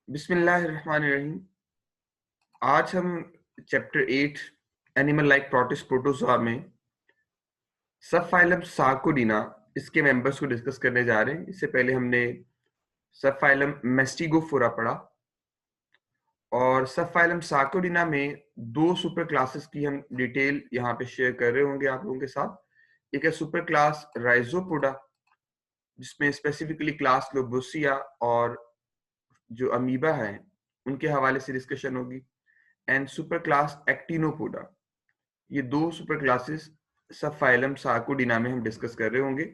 बिस्मिल्लाहिर्रहमानिर्रहीम। आज हम chapter 8 animal like protist protozoa में सब फाइलम सार्कोडिना इसके मेंबर्स को डिस्कस करने जा रहे हैं। इससे पहले हमने सब फाइलम मेस्टिगोफोरा पढ़ा और सब फाइलम सार्कोडिना में दो सुपर क्लासेस की हम डिटेल यहाँ पे शेयर कर रहे होंगे आप लोगों के साथ। एक है सुपर क्लास राइजोपोडा, जिसमें स्पेसिफिकली क्लास लोबोसिया और जो अमीबा है उनके हवाले से डिस्कशन होगी, एंड सुपर क्लास एक्टिनोपोडा। ये दो सुपर क्लासेस सब फाइलम सार्कोडिना में हम डिस्कस कर रहे होंगे।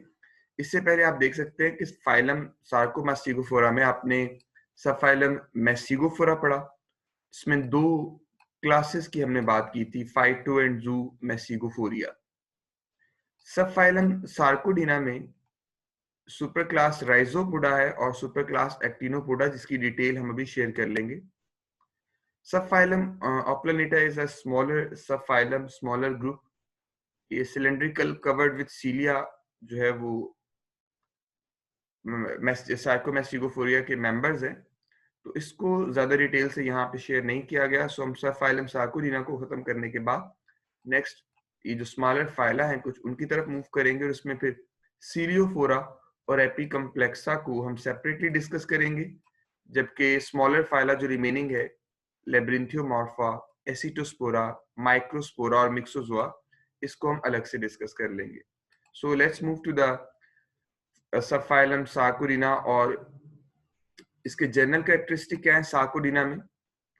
इससे पहले आप देख सकते हैं कि फाइलम सार्कोमास्टिगोफोरा में आपने सब फाइलम मेस्टिगोफोरा पढ़ा। इसमें दो क्लासेस की हमने बात की थी, फाइटो एंड जू मेस्टिगोफोरिया। सब फाइलम सार्कोडिना में सुपर क्लास राइजोपोडा है और सुपर क्लास एक्टिनोपोडा, जिसकी डिटेल हम अभी शेयर कर लेंगे। Subphylum Oplaneta is a smaller subphylum, smaller group. ये cylindrical covered with cilia जो है वो साइकोमेस्टिगोफोरिया के मेंबर्स हैं, तो इसको ज्यादा डिटेल से यहाँ पे शेयर नहीं किया गया। सो हम सबफाइलम सार्कोडिना को खत्म करने के बाद नेक्स्ट ये जो स्मॉलर फाइला हैं कुछ उनकी तरफ मूव करेंगे और उसमें फिर सीरियोफोरा और एपिकम्प्लेक्सा को हम सेपरेटली डिस्कस करेंगे, जबकि स्मॉलर फाइला जो रिमेनिंग है लेब्रिंथियोमॉर्फा, एसिटोस्पोरा, माइक्रोस्पोरा और मिक्सोजोआ, इसको हम अलग से डिस्कस कर लेंगे। So let's move to the subphylum Sarcodina. और इसके जनरल कैरेक्टरिस्टिक क्या है सार्कोडिना में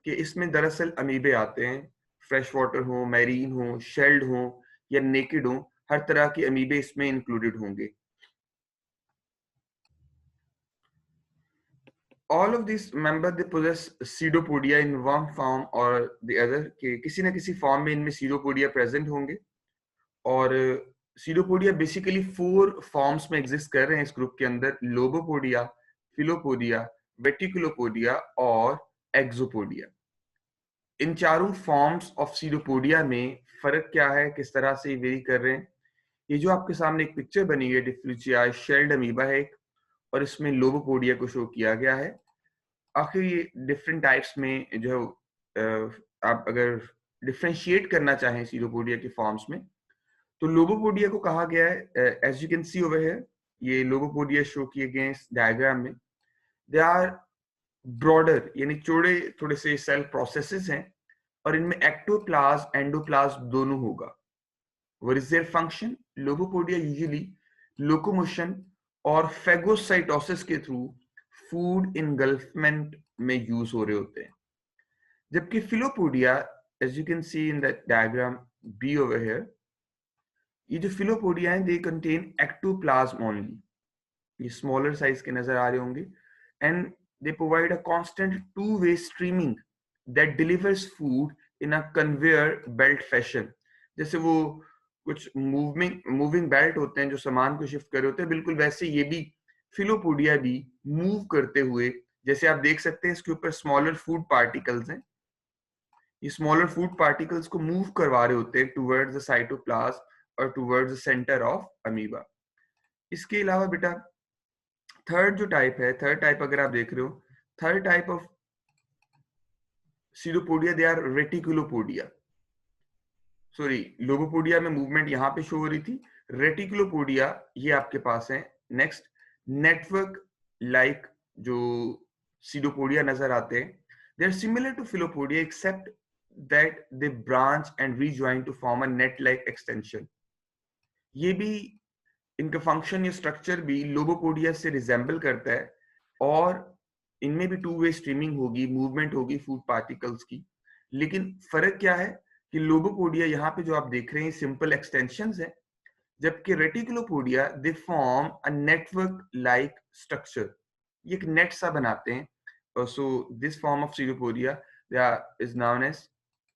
कि इसमें दरअसल अमीबे आते हैं, फ्रेश वाटर हो, मैरीन हो, शेल्ड हो या नेकेड हो, हर तरह के अमीबे इसमें इंक्लूडेड होंगे। All of these member they possess pseudopodia in one form or the other, कि किसी न किसी फॉर्म में इनमें pseudopodia प्रेजेंट होंगे। और pseudopodia बेसिकली 4 फॉर्म्स में एग्जिस्ट कर रहे हैं इस ग्रुप के अंदर: लोबोपोडिया, फिलोपोडिया, वेटिकुलोपोडिया और एक्सोपोडिया। इन चारों फॉर्म्स ऑफ सीडोपोडिया में फर्क क्या है, किस तरह से वेरी कर रहे हैं? ये जो आपके सामने एक पिक्चर बनी है, डिफ्लूचिया शेल्ड अमीबा है एक, और इसमें लोबोपोडिया को शो किया गया है। आखिर ये डिफरेंट टाइप्स में जो आप अगर डिफ्रेंशिएट करना चाहें सीडोपोडिया के फॉर्म्स में, तो लोबोपोडिया को कहा गया है, as you can see over here, ये लोबोपोडिया शो किए गए इस डायग्राम में। दे आर ब्रॉडर, यानी चौड़े थोड़े से सेल प्रोसेसेस हैं और इनमें एक्टोप्लाज्म एंडोप्लाज्म दोनों होगा। What is their function? Lobopodia usually locomotion और फेगोसाइटोसिस के थ्रू फूड इनगल्फमेंट में यूज हो रहे होते हैं, जबकि filopodia, as you can see in the diagram B over here, ये जो फिलोपोडिया है दे कंटेन एक्टोप्लाज्म ओनली। ये स्मॉलर साइज के नजर आ रहे होंगे, and they provide a constant two-way streaming that delivers food in a conveyor belt fashion। जैसे वो कुछ मूविंग बेल्ट होते हैं जो सामान को शिफ्ट कर रहे होते हैं, बिल्कुल वैसे ये भी फिलोपोडिया भी मूव करते हुए, जैसे आप देख सकते हैं इसके ऊपर स्मॉलर फूड पार्टिकल्स हैं, ये स्मॉलर फूड पार्टिकल्स को मूव करवा रहे होते हैं टुवर्ड्स द साइटोप्लाज्म और towards the centre of amoeba. इसके अलावा बेटा थर्ड जो टाइप है, थर्ड टाइप अगर आप देख रहे हो, third type of pseudopodia they are reticulopodia. Sorry, lobopodia में मूवमेंट यहाँ पे शो हो रही थी, रेटिकुलोपोडिया ये आपके पास है। नेक्स्ट, नेटवर्क लाइक जो सीडोपोडिया नजर आते हैं, they are similar to filopodia except that they branch and rejoin to form a net like extension. ये भी इनका फंक्शन या स्ट्रक्चर भी लोबोपोडिया से रिजेंबल करता है और इनमें भी टू वे स्ट्रीमिंग होगी, मूवमेंट होगी फूड पार्टिकल्स की। लेकिन फर्क क्या है कि लोबोपोडिया यहाँ पे जो आप देख रहे हैं सिंपल एक्सटेंशंस है, जबकि reticulopodia they form a network like structure, ये एक नेट सा बनाते हैं। So this form of pseudopodia is known as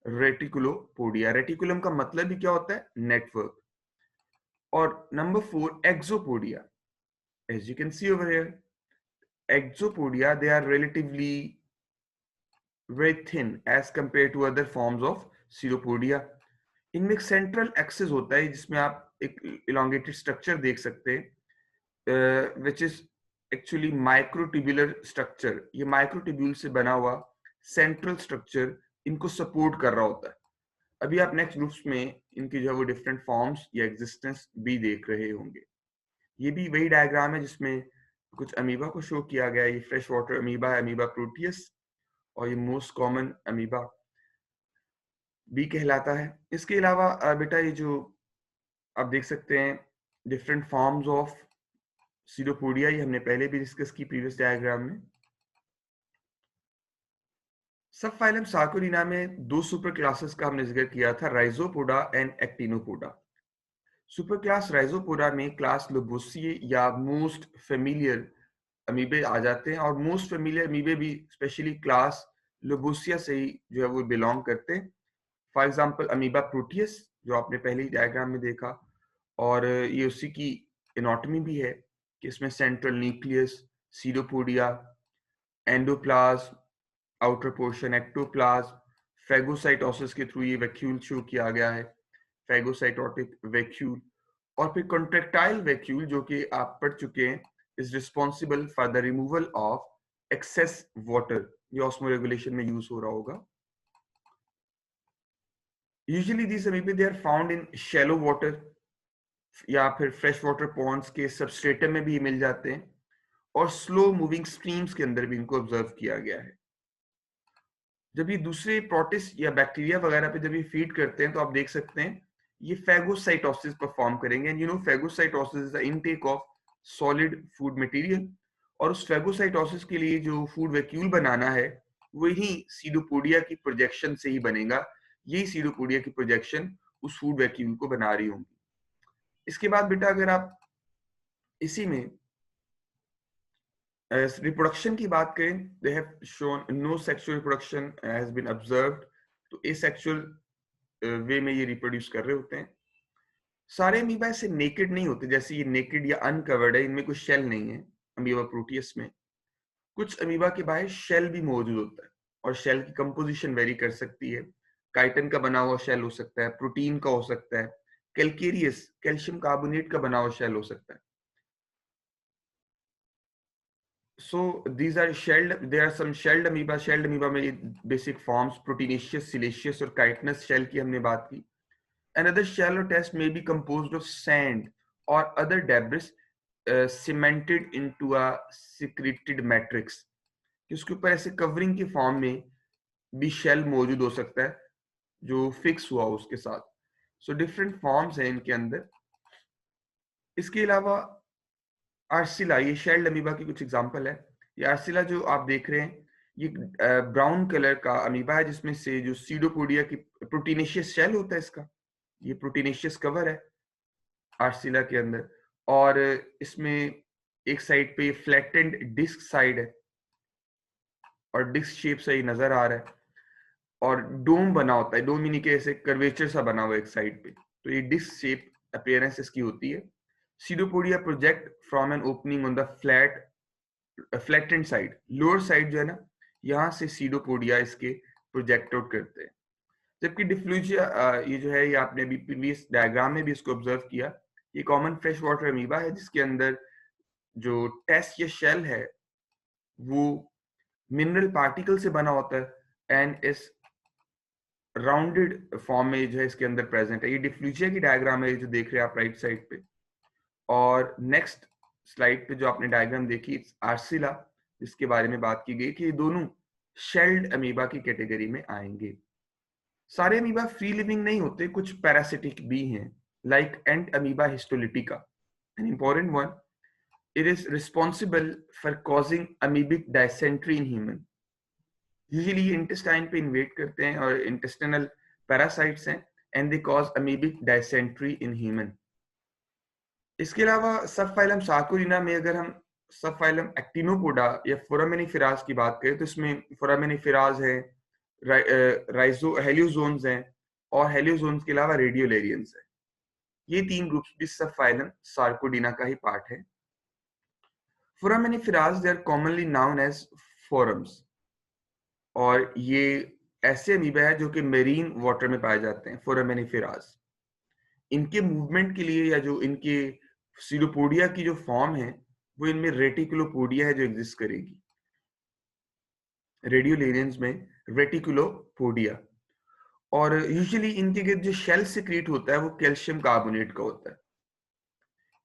reticulopodia. Reticulum का मतलब ही क्या होता है? नेटवर्क। और number 4, axopodia. As you can see over here, exopodia, they are relatively very thin as compared to other forms of pseudopodia। इनमें एक central axis होता है जिसमें आप एक elongated स्ट्रक्चर देख सकते हैं, which is actually microtubular structure, ये माइक्रोट्यूब्यूल से बना हुआ सेंट्रल स्ट्रक्चर इनको सपोर्ट कर रहा होता है। अभी आप नेक्स्ट ग्रुप्स में इनकी जो है वो डिफरेंट फॉर्म्स या एग्जिस्टेंस भी देख रहे होंगे। ये भी वही डायग्राम है जिसमें कुछ अमीबा को शो किया गया है। ये फ्रेश वाटर अमीबा है, अमीबा प्रोटियस, और ये मोस्ट कॉमन अमीबा बी कहलाता है। इसके अलावा बेटा ये जो आप देख सकते हैं डिफरेंट फॉर्म्स ऑफ सीडोपोडिया, ये हमने पहले भी डिस्कस की प्रीवियस डायग्राम में। सब फाइलम सार्कोडिना में दो सुपर क्लासेस का हमने जिक्र किया था, Rhizopoda and एक्टिनोपोडा। Super class Rhizopoda में क्लास लोबोसिए या मोस्ट फेमिलियर अमीबे आ जाते हैं, और मोस्ट फेमिलियर अमीबे भी स्पेशली क्लास लोबोसिया से ही जो है वो बिलोंग करते हैं। फॉर एग्जांपल अमीबा प्रोटियस जो आपने पहले ही डायग्राम में देखा, और ये उसी की एनाटॉमी भी है कि इसमें central nucleus, pseudopodia, endoplasm, outer portion ectoplasm, phagocytosis के थ्रू ये वैक्यूल शो किया गया है, फेगोसाइटोटिक वैक्यूल, और फिर कॉन्ट्रैक्टाइल वैक्यूल जो कि आप पढ़ चुके हैं, is responsible for the removal of excess water. ये ऑस्मोरेगुलेशन में यूज हो रहा होगा। Usually these amoeba they are found in shallow water या फिर फ्रेश वाटर पॉन्ड्स के सबस्ट्रेटम में भी मिल जाते हैं, और स्लो मूविंग स्ट्रीम्स के अंदर भी इनको ऑब्जर्व किया गया है। जब ये दूसरे प्रोटिस्ट या बैक्टीरिया वगैरह पे जब ये फीड करते हैं तो आप देख सकते हैं ये फेगोसाइटोसिस परफॉर्म करेंगे। And you know phagocytosis is the intake of solid food material, और उस फेगोसाइटोसिस के लिए जो फूड वैक्यूल बनाना है वही सीडोपोडिया की प्रोजेक्शन से ही बनेगा। यही सीडोपोडिया की प्रोजेक्शन उस फूड वैक्यूल को बना रही होंगी। इसके बाद बेटा अगर आप इसी में रिप्रोडक्शन की बात करें, they have shown no sexual reproduction has been observed. तो एसेक्सुअल वे में ये रिप्रोड्यूस कर रहे होते हैं। सारे अमीबा ऐसे नेकेड नहीं होते, जैसे ये नेकेड या अनकवर्ड है, इनमें कोई शेल नहीं है अमीबा प्रोटियस में। कुछ अमीबा के बाहर शेल भी मौजूद होता है, और शेल की कंपोजिशन वेरी कर सकती है। काइटन का बना हुआ शेल हो सकता है, प्रोटीन का हो सकता है, कैल्केरियस कैल्शियम कार्बोनेट का बना हुआ शेल हो सकता है। So these are shelled, there are some shelled amoeba। shelled amoeba में basic forms proteinaceous, siliceous और chitinous shell की हमने बात की। Another shell or test may be composed of sand or other debris cemented into a secreted matrix। इसके ऊपर ऐसे covering के फॉर्म में भी शेल मौजूद हो सकता है जो फिक्स हुआ उसके साथ। सो डिफरेंट फॉर्म्स हैं इनके अंदर। इसके अलावा आर्सिला, ये शेल्ड अमीबा की कुछ एग्जांपल है। ये आर्सिला जो आप देख रहे हैं ये ब्राउन कलर का अमीबा है, जिसमें से जो सीडोपोडिया की प्रोटीनेशियस शेल होता है इसका, ये प्रोटीनेशियस कवर है आर्सिला के अंदर, और इसमें एक साइड पे फ्लैटेंड डिस्क साइड है और डिस्क शेप से ही नजर आ रहा है, और डोम बना होता है। डोम मीनिंग के ऐसे कर्वेचर सा बना हुआ है एक साइड पे, तो ये डिस्क शेप अपीयरेंस इसकी होती है। Pseudopodia project from an opening on the flattened side, lower side जो है ना, यहाँ से सीडोपोडिया इसके प्रोजेक्ट आउट करते हैं। जबकि डिफ्लूजिया ये जो है, ये आपने अभी प्रीवियस डायग्राम में भी इसको ऑब्जर्व किया, ये कॉमन फ्रेश वाटर अमीबा है जिसके अंदर जो टेस्ट या शेल है वो मिनरल पार्टिकल से बना होता है एंड इस राउंडेड फॉर्म में जो है इसके अंदर प्रेजेंट है। ये डिफ्लूजिया की डायग्राम है जो देख रहे हैं आप राइट साइड पे। और नेक्स्ट स्लाइड पे जो आपने डायग्राम देखी आर्सिला, जिसके बारे में बात की गई कि ये दोनों शेल्ड अमीबा की कैटेगरी में आएंगे। सारे अमीबा फ्री लिविंग नहीं होते, कुछ पैरासिटिक भी हैं, like ant amoeba histolytica, an important one. It is responsible for causing amoebic dysentery in human. Usually ये इंटेस्टाइन पे इन्वेट करते हैं और इंटेस्टिनल पैरासाइट्स हैं, and they cause amoebic dysentery in human. इसके अलावा सब फाइलम सार्कोरिना में अगर हम सब फाइलम एक्टिनोपोडा या फोरामेनिफेरास की बात करें तो इसमें फोरामेनिफेरास है, राइजो हेलियोजोन्स हैं, और हेलियोजोन्स के अलावा रेडियोलेरियंस है। ये तीन ग्रुप्स भी सब फाइलम सार्कोडिना का ही पार्ट है। Foraminiferas they are commonly known as forams, और ये ऐसे अमीबा है जो कि मेरीन वाटर में पाए जाते हैं। फोरामेनिफेरास इनके मूवमेंट के लिए या जो इनके सीडोपोडिया की जो फॉर्म है वो इनमें रेटिकुलोपोडिया है जो एग्जिस्ट करेगी, रेडियोलेरियंस में रेटिकुलोपोडिया। और यूजुअली इनके गिर्द जो शेल सिक्रीट होता है वो कैल्शियम कार्बोनेट का होता है।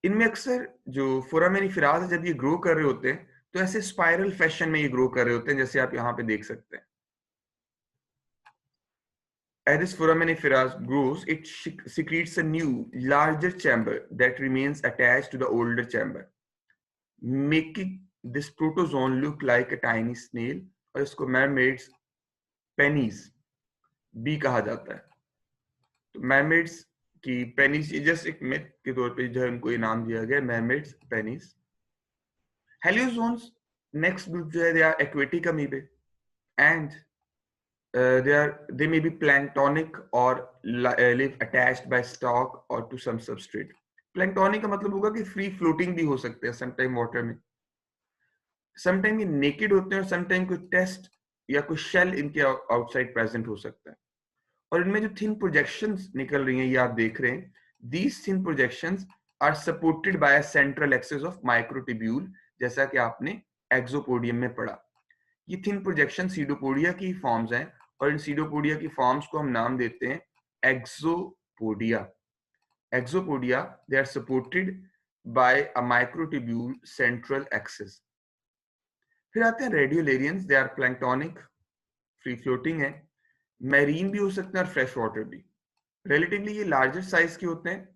इनमें अक्सर जो फोरामेनिफेरास है, जब ये ग्रो कर रहे होते हैं तो ऐसे स्पाइरल फैशन में ये ग्रो कर रहे होते हैं, जैसे आप यहाँ पे देख सकते हैं। As this foraminiferous grows, it secretes a new, larger chamber that remains attached to the older chamber, making this protozoan look like a tiny snail, और इसको mermaids pennies भी कहा जाता है। तो mermaids की pennies जस्ट एक मिथ के तौर पे जो है उनको ये नाम दिया गया, mermaids pennies। हेलियोजोन्स नेक्स्ट ग्रुप जो है, they are aquatic amoeba and they may be planktonic or live attached by stalk or to some substrate. Planktonic का मतलब होगा कि free floating भी हो सकते हैं sometime water में, sometime ये naked होते हैं और sometime कोई टेस्ट या कोई shell इनके outside present हो सकता है। और इनमें जो thin projections निकल रही हैं ये आप देख रहे हैं, these thin projections are supported by a central axis of microtubule, जैसा कि आपने एक्सोपोडियम में पढ़ा। ये थिन प्रोजेक्शन सीडोपोडिया की फॉर्म्स हैं और इन सीडोपोडिया की फॉर्म्स को हम नाम देते हैं axopodia. Axopodia, they are supported by a microtubule central axis. फिर आते हैं radiolarians, they are planktonic, free floating है, मैरीन भी हो सकते हैं और फ्रेश वाटर भी। रिलेटिवली ये लार्जर साइज के होते हैं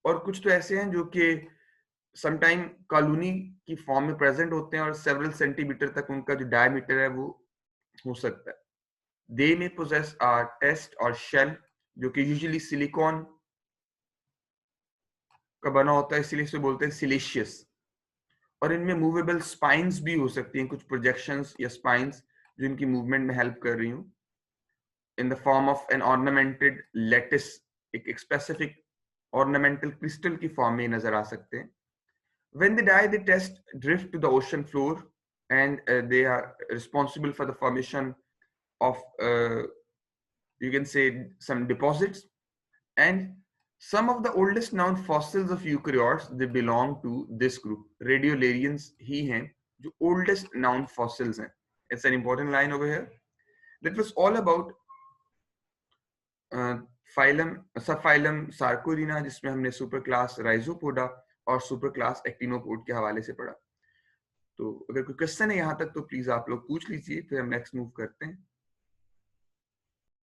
और कुछ तो ऐसे हैं जो कि समटाइम कॉलोनी की फॉर्म में प्रेजेंट होते हैं और सेवरल सेंटीमीटर तक उनका जो डायमीटर है वो हो सकता है। They may possess a test or shell जो कि यूजुअली सिलिकॉन का बना होता है, इसलिए इसे बोलते हैं सिलिशियस। और इनमें मूवेबल स्पाइन्स भी हो सकती हैं, कुछ प्रोजेक्शंस या स्पाइन्स जो इनकी मूवमेंट में हेल्प कर रही हूँ, in the form of an ornamented lattice, एक स्पेसिफिक ऑर्नामेंटल क्रिस्टल की फॉर्म में नजर आ सकते हैं। When they die, they test drift to the ocean floor, and they are responsible for the formation of you can say some deposits, and some of the oldest known fossils of eukaryotes, they belong to this group. Radiolarians ही हैं जो oldest known fossils हैं। It's an important line over here. That was all about phylum, subphylum Sarcodina, जिसमें हमने super class Rhizopoda और super class एक्टिनोपोड के हवाले से पढ़ा। तो अगर कोई क्वेश्चन है यहाँ तक तो प्लीज आप लोग पूछ लीजिए, फिर हम नेक्स्ट मूव करते हैं।